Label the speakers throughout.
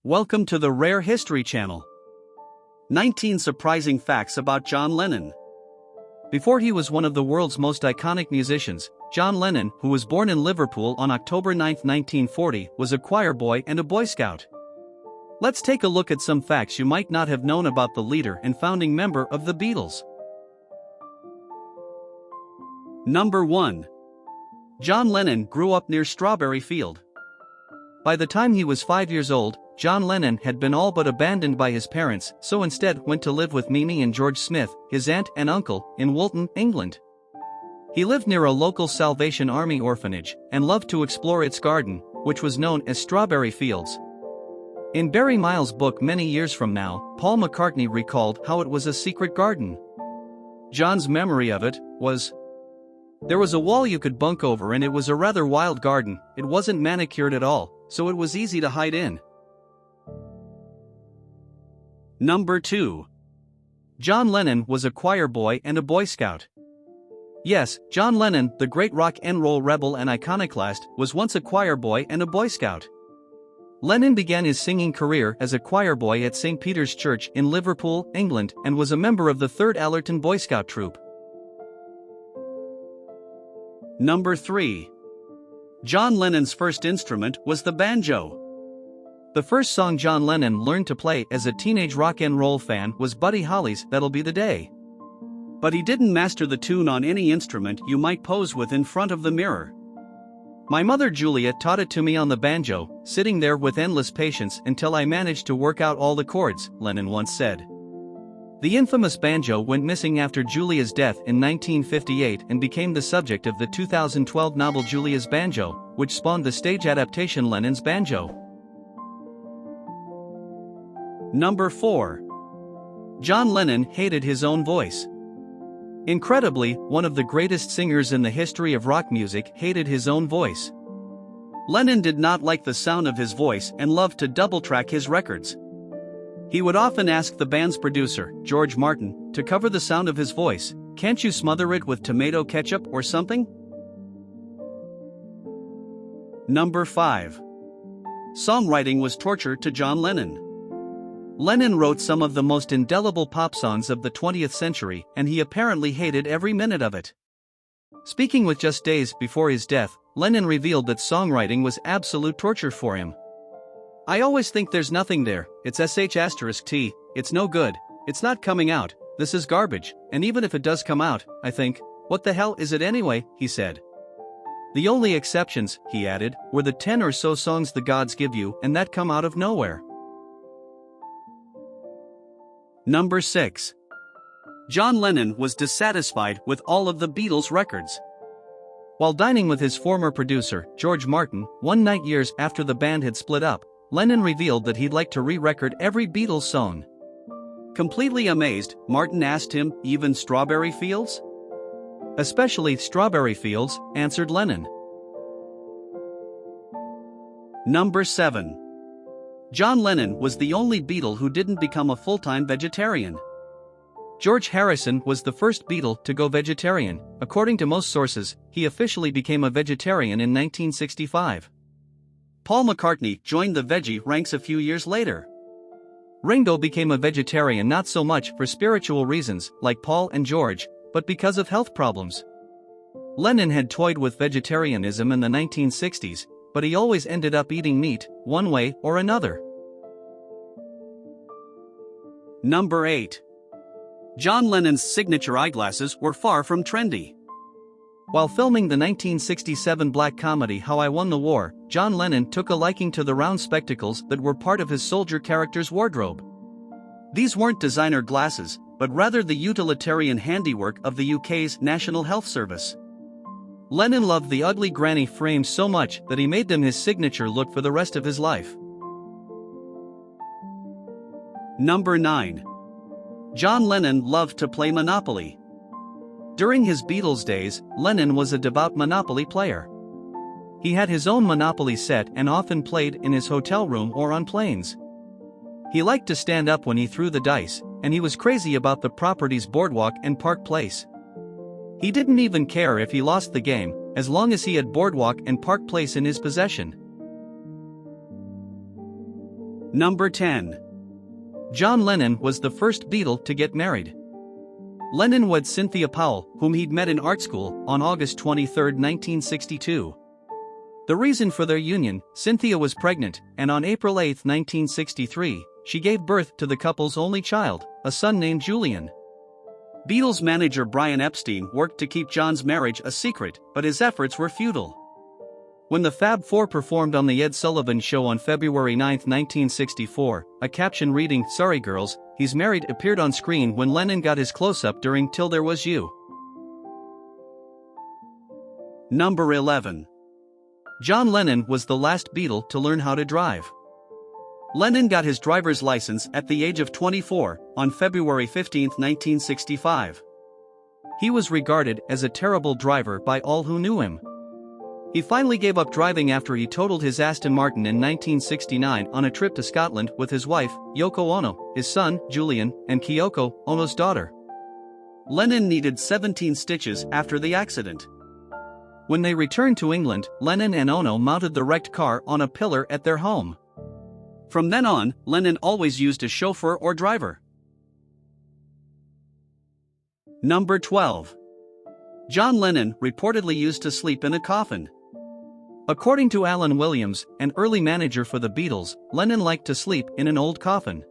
Speaker 1: Welcome to the Rare History Channel. 19 surprising facts about John Lennon. Before he was one of the world's most iconic musicians, John Lennon, who was born in Liverpool on October 9, 1940, was a choir boy and a Boy Scout. Let's take a look at some facts you might not have known about the leader and founding member of the Beatles. Number 1. John Lennon grew up near Strawberry Field. By the time he was 5 years old, John Lennon had been all but abandoned by his parents, so instead went to live with Mimi and George Smith, his aunt and uncle, in Woolton, England. He lived near a local Salvation Army orphanage, and loved to explore its garden, which was known as Strawberry Fields. In Barry Miles' book Many Years From Now, Paul McCartney recalled how it was a secret garden. John's memory of it was, "There was a wall you could bunk over and it was a rather wild garden. It wasn't manicured at all, so it was easy to hide in." Number 2. John Lennon was a choir boy and a Boy Scout. Yes, John Lennon, the great rock and roll rebel and iconoclast, was once a choir boy and a Boy Scout. Lennon began his singing career as a choir boy at St. Peter's Church in Liverpool, England, and was a member of the 3rd Allerton Boy Scout troop. Number 3. John Lennon's first instrument was the banjo. The first song John Lennon learned to play as a teenage rock and roll fan was Buddy Holly's "That'll Be the Day." But he didn't master the tune on any instrument you might pose with in front of the mirror. "My mother Julia taught it to me on the banjo, sitting there with endless patience until I managed to work out all the chords," Lennon once said. The infamous banjo went missing after Julia's death in 1958 and became the subject of the 2012 novel Julia's Banjo, which spawned the stage adaptation Lennon's Banjo. Number 4. John Lennon hated his own voice. Incredibly, one of the greatest singers in the history of rock music hated his own voice. Lennon did not like the sound of his voice and loved to double-track his records. He would often ask the band's producer, George Martin, to cover the sound of his voice. "Can't you smother it with tomato ketchup or something?" Number 5. Songwriting was torture to John Lennon. Lennon wrote some of the most indelible pop songs of the 20th century, and he apparently hated every minute of it. Speaking with just days before his death, Lennon revealed that songwriting was absolute torture for him. "I always think there's nothing there, it's sh*t, it's no good, it's not coming out, this is garbage, and even if it does come out, I think, what the hell is it anyway," he said. "The only exceptions," he added, "were the 10 or so songs the gods give you and that come out of nowhere." Number 6. John Lennon was dissatisfied with all of the Beatles records. While dining with his former producer, George Martin, one night years after the band had split up, Lennon revealed that he'd like to re-record every Beatles song. Completely amazed, Martin asked him, "Even Strawberry Fields?" "Especially Strawberry Fields," answered Lennon. Number 7. John Lennon was the only Beatle who didn't become a full-time vegetarian. George Harrison was the first Beatle to go vegetarian. According to most sources, he officially became a vegetarian in 1965. Paul McCartney joined the veggie ranks a few years later. Ringo became a vegetarian not so much for spiritual reasons, like Paul and George, but because of health problems. Lennon had toyed with vegetarianism in the 1960s, but he always ended up eating meat, one way or another. Number 8. John Lennon's signature eyeglasses were far from trendy. While filming the 1967 black comedy How I Won the War, John Lennon took a liking to the round spectacles that were part of his soldier character's wardrobe. These weren't designer glasses, but rather the utilitarian handiwork of the UK's National Health Service. Lennon loved the ugly granny frames so much that he made them his signature look for the rest of his life. Number 9. John Lennon loved to play Monopoly. During his Beatles days, Lennon was a devout Monopoly player. He had his own Monopoly set and often played in his hotel room or on planes. He liked to stand up when he threw the dice, and he was crazy about the properties Boardwalk and Park Place. He didn't even care if he lost the game, as long as he had Boardwalk and Park Place in his possession. Number 10. John Lennon was the first Beatle to get married. Lennon wed Cynthia Powell, whom he'd met in art school, on August 23, 1962. The reason for their union: Cynthia was pregnant, and on April 8, 1963, she gave birth to the couple's only child, a son named Julian. Beatles manager Brian Epstein worked to keep John's marriage a secret, but his efforts were futile. When the Fab Four performed on The Ed Sullivan Show on February 9, 1964, a caption reading, "Sorry girls, he's married," appeared on screen when Lennon got his close-up during Till There Was You. Number 11. John Lennon was the last Beatle to learn how to drive. Lennon got his driver's license at the age of 24, on February 15, 1965. He was regarded as a terrible driver by all who knew him. He finally gave up driving after he totaled his Aston Martin in 1969 on a trip to Scotland with his wife, Yoko Ono, his son, Julian, and Kyoko, Ono's daughter. Lennon needed 17 stitches after the accident. When they returned to England, Lennon and Ono mounted the wrecked car on a pillar at their home. From then on, Lennon always used a chauffeur or driver. Number 12. John Lennon reportedly used to sleep in a coffin. According to Alan Williams, an early manager for the Beatles, Lennon liked to sleep in an old coffin.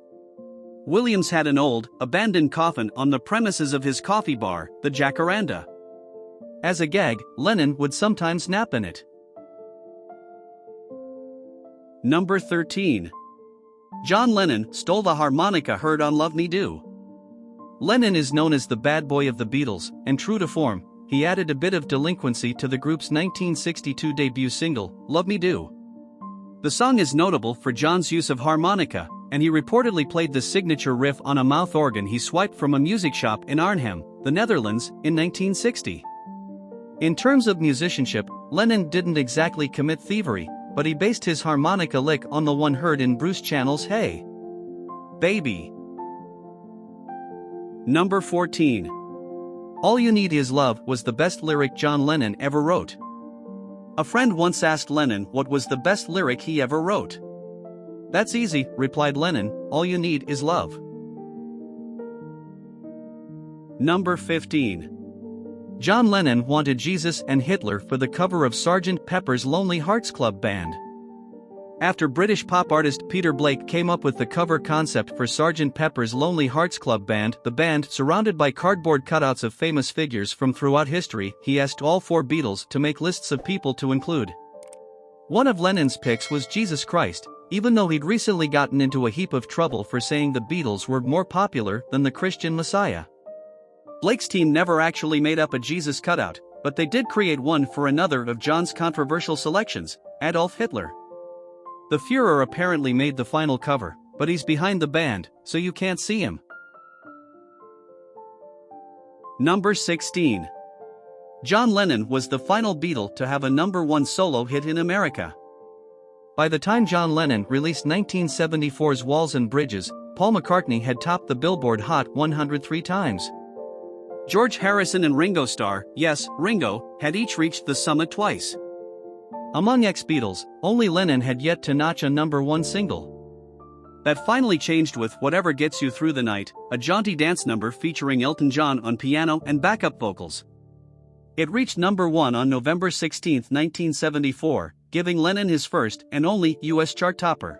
Speaker 1: Williams had an old, abandoned coffin on the premises of his coffee bar, the Jacaranda. As a gag, Lennon would sometimes nap in it. Number 13. John Lennon stole the harmonica heard on Love Me Do. Lennon is known as the bad boy of the Beatles, and true to form, he added a bit of delinquency to the group's 1962 debut single, Love Me Do. The song is notable for John's use of harmonica, and he reportedly played the signature riff on a mouth organ he swiped from a music shop in Arnhem, the Netherlands, in 1960. In terms of musicianship, Lennon didn't exactly commit thievery, but he based his harmonica lick on the one heard in Bruce Channel's Hey Baby. Number 14. All You Need Is Love was the best lyric John Lennon ever wrote. A friend once asked Lennon what was the best lyric he ever wrote. "That's easy," replied Lennon, "all you need is love." Number 15. John Lennon wanted Jesus and Hitler for the cover of Sgt. Pepper's Lonely Hearts Club Band. After British pop artist Peter Blake came up with the cover concept for Sgt. Pepper's Lonely Hearts Club Band, the band, surrounded by cardboard cutouts of famous figures from throughout history, he asked all four Beatles to make lists of people to include. One of Lennon's picks was Jesus Christ, even though he'd recently gotten into a heap of trouble for saying the Beatles were more popular than the Christian Messiah. Blake's team never actually made up a Jesus cutout, but they did create one for another of John's controversial selections, Adolf Hitler. The Führer apparently made the final cover, but he's behind the band, so you can't see him. Number 16. John Lennon was the final Beatle to have a number one solo hit in America. By the time John Lennon released 1974's Walls and Bridges, Paul McCartney had topped the Billboard Hot 100 3 times. George Harrison and Ringo Starr, yes, Ringo, had each reached the summit twice. Among ex-Beatles, only Lennon had yet to notch a number one single. That finally changed with Whatever Gets You Through the Night, a jaunty dance number featuring Elton John on piano and backup vocals. It reached number one on November 16, 1974, giving Lennon his first and only US chart topper.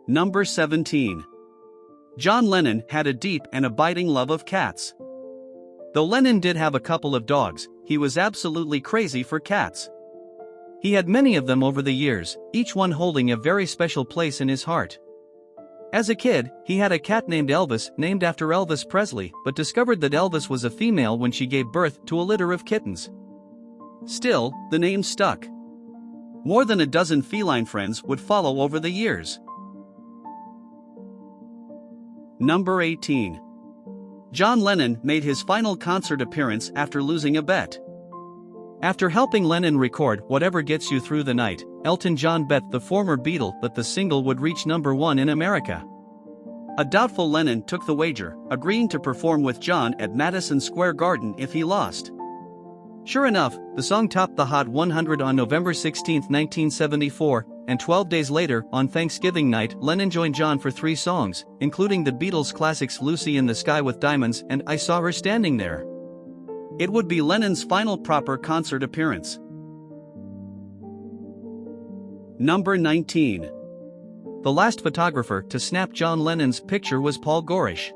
Speaker 1: Number 17. John Lennon had a deep and abiding love of cats. Though Lennon did have a couple of dogs, he was absolutely crazy for cats. He had many of them over the years, each one holding a very special place in his heart. As a kid, he had a cat named Elvis, named after Elvis Presley, but discovered that Elvis was a female when she gave birth to a litter of kittens. Still, the name stuck. More than a dozen feline friends would follow over the years. Number 18. John Lennon made his final concert appearance after losing a bet. After helping Lennon record Whatever Gets You Through the Night, Elton John bet the former Beatle that the single would reach number one in America. A doubtful Lennon took the wager, agreeing to perform with John at Madison Square Garden if he lost. Sure enough, the song topped the Hot 100 on November 16, 1974, and 12 days later, on Thanksgiving night, Lennon joined John for 3 songs, including the Beatles' classics Lucy in the Sky with Diamonds and I Saw Her Standing There. It would be Lennon's final proper concert appearance. Number 19. The last photographer to snap John Lennon's picture was Paul McCartney.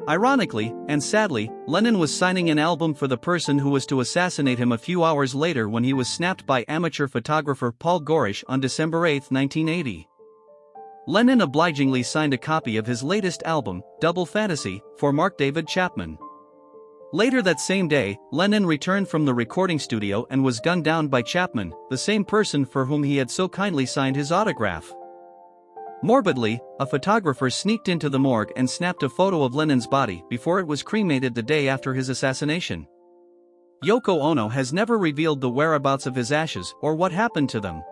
Speaker 1: Ironically, and sadly, Lennon was signing an album for the person who was to assassinate him a few hours later when he was snapped by amateur photographer Paul McCartney on December 8, 1980. Lennon obligingly signed a copy of his latest album, Double Fantasy, for Mark David Chapman. Later that same day, Lennon returned from the recording studio and was gunned down by Chapman, the same person for whom he had so kindly signed his autograph. Morbidly, a photographer sneaked into the morgue and snapped a photo of Lennon's body before it was cremated the day after his assassination. Yoko Ono has never revealed the whereabouts of his ashes or what happened to them.